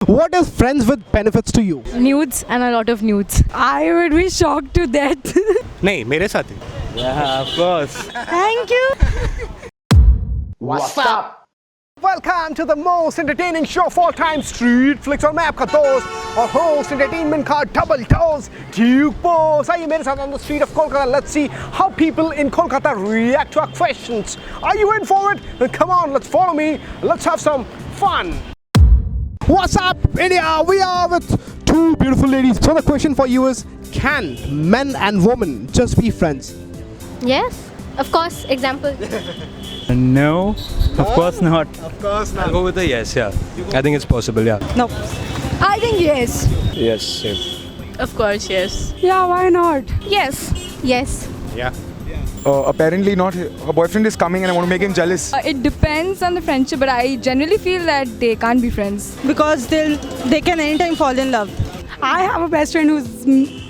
What is friends with benefits to you? Nudes and a lot of nudes. I would be shocked to death. नहीं मेरे साथ ही. Yeah, of course. Thank you. What's up? Welcome to the most entertaining show of all time, Street Flicks और मैं आपका दोस्त और host entertainment का double dose Duke Boss. आइए मेरे साथ on the street of Kolkata. Let's see how people in Kolkata react to our questions. Are you in for it? Then come on, let's follow me. Let's have some fun. What's up, India? We are with two beautiful ladies. So the question for you is, can men and women just be friends? Yes, of course. Example. No, of course not. I'll go with a yes. Yeah, I think it's possible. Yeah. No. I think yes. Yes. Same. Of course, yes. Yeah, why not? Yes. Yes. Yeah. Apparently not. Her boyfriend is coming and I want to make him jealous. It depends on the friendship, but I generally feel that they can't be friends. Because they can anytime fall in love. I have a best friend who's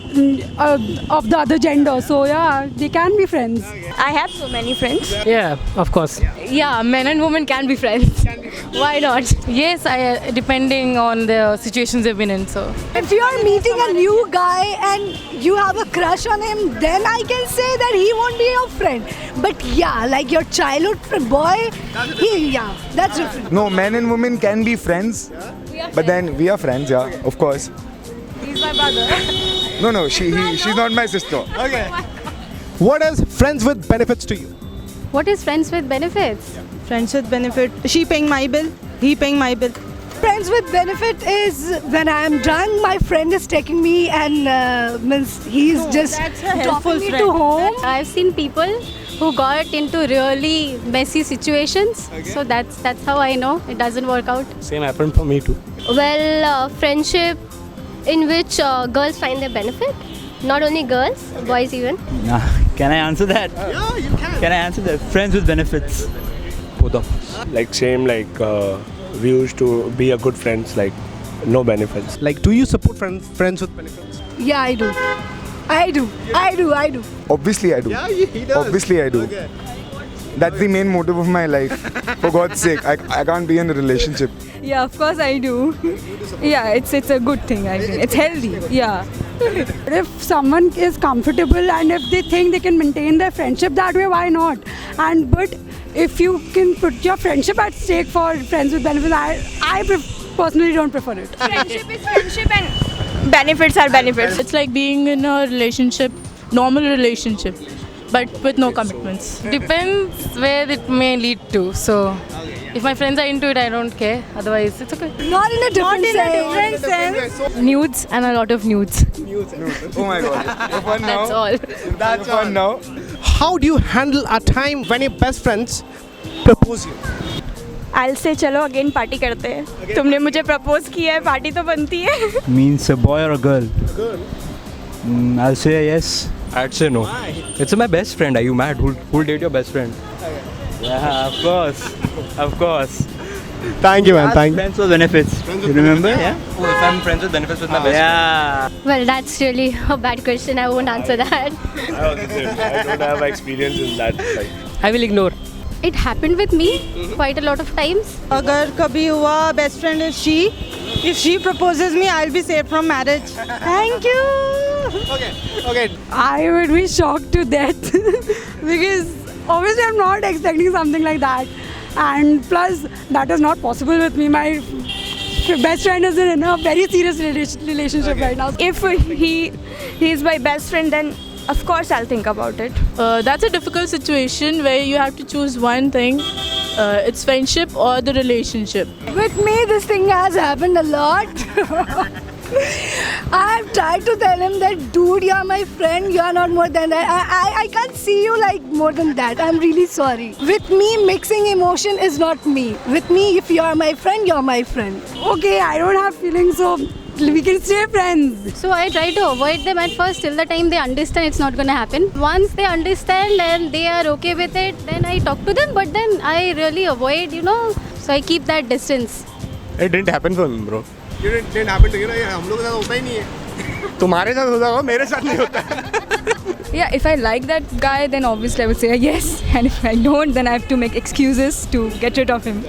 of the other gender, so yeah, they can be friends. I have so many friends. Yeah, of course. Yeah, men and women can be friends. Why not? Yes, depending on the situations they've been in. So. If you are meeting a new guy and you have a crush on him, then I can say that he won't be your friend. But yeah, like your childhood boy, that's different. No, men and women can be friends. But then we are friends, yeah, of course. He's my brother. No, she's not my sister. Okay. What is friends with benefits to you? What is friends with benefits? Friends with benefit. She paying my bill, he paying my bill. Friends with benefit is when I am drunk, my friend is taking me and means he's just that's a helpful dropping me friend. to home. I've seen people who got into really messy situations. So that's how I know it doesn't work out. Same happened for me too. Well, friendship in which girls find their benefit. Not only girls, boys even. Can I answer that? Yeah, you can. Can I answer that? Friends with benefits. Both of us. Like same. We used to be a good friends. Like no benefits. Like, do you support friends with benefits? Yeah, I do. Obviously I do. Yeah, he does. Obviously I do. Okay. That's the main motive of my life. For God's sake, I can't be in a relationship. Yeah, of course I do. Yeah, it's a good thing, I think. It's healthy, yeah. If someone is comfortable and if they think they can maintain their friendship that way, why not? But if you can put your friendship at stake for friends with benefits, I personally don't prefer it. Friendship is friendship and benefits are benefits. It's like being in a relationship, normal relationship, but with no commitments. Depends where it may lead to. So, if my friends are into it, I don't care. Otherwise, it's okay. Not in a different sense. Nudes and a lot of nudes. Oh my God. For fun now. That's all. That's fun now. How do you handle a time when your best friends propose you? I'll say चलो again party करते हैं. तुमने मुझे propose किया है, party तो बनती है. Means a boy or a girl? Girl. I'll say yes. I'd say no. It's my best friend. Are you mad? Who'll date your best friend? Yeah, of course. Of course. Thank you, man. Thank you. Friends with benefits. You remember? Yeah. Oh, if I'm friends with benefits with my best Yeah. Well, that's really a bad question. I won't answer that. friend. I don't have experience in that. I will ignore. It happened with me quite a lot of times. अगर कभी हुआ best friend is she. If she proposes me, I'll be saved from marriage. Thank you. Okay. I would be shocked to death because obviously I'm not expecting something like that. And plus, that is not possible with me. My best friend is in a very serious relationship right now. If he's my best friend, then of course I'll think about it. That's a difficult situation where you have to choose one thing. It's friendship or the relationship. With me, this thing has happened a lot. I've tried to tell him that, dude, you're my friend, you're not more than that. I can't see you like more than that. I'm really sorry. With me, mixing emotion is not me. With me, if you're my friend, you're my friend. Okay, I don't have feelings, so we can stay friends. So I try to avoid them at first till the time they understand it's not going to happen. Once they understand and they are okay with it, then I talk to them. But then I really avoid, so I keep that distance. It didn't happen for me, bro. You didn't happen to you. हम लोग के साथ होता ही नहीं है. तुम्हारे साथ होता होगा, मेरे साथ नहीं होता. Yeah, if I like that guy, then obviously I would say yes. And if I don't, then I have to make excuses to get rid of him.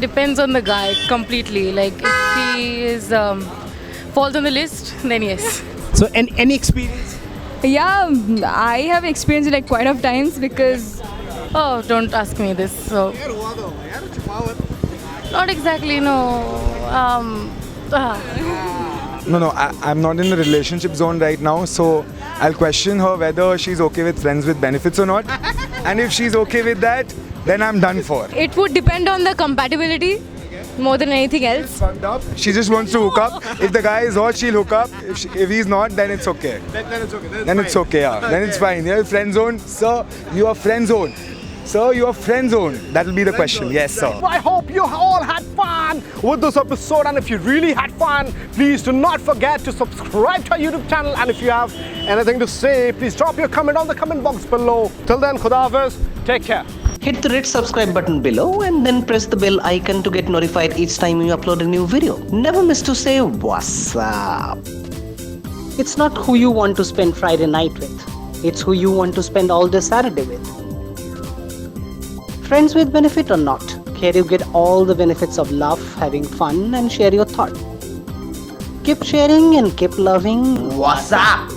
Depends on the guy completely. Like if he is falls on the list, then yes. So, any experience? Yeah, I have experienced it like quite a few times because Oh, don't ask me this. So not exactly. No. No, I'm not in a relationship zone right now, so I'll question her whether she's okay with friends with benefits or not. And if she's okay with that, then I'm done for. It would depend on the compatibility more than anything else. Fucked up. She just wants to hook up. If the guy is hot, she'll hook up. If he's not, then it's okay. Then it's okay. Then it's okay, yeah. Then it's fine. You're friend zone, sir. You are friend zone. Sir, you are friend zone. That'll be the question. Yes, sir. I hope you all had fun with this episode, and if you really had fun, please do not forget to subscribe to our YouTube channel, and if you have anything to say, please drop your comment on the comment box below. Till then, Khuda Hafiz, take care. Hit the red subscribe button below and then press the bell icon to get notified each time you upload a new video. Never miss to say what's up. It's not who you want to spend Friday night with. It's who you want to spend all day Saturday with. Friends with benefit or not, here you get all the benefits of love, having fun and share your thought. Keep sharing and keep loving. What's up?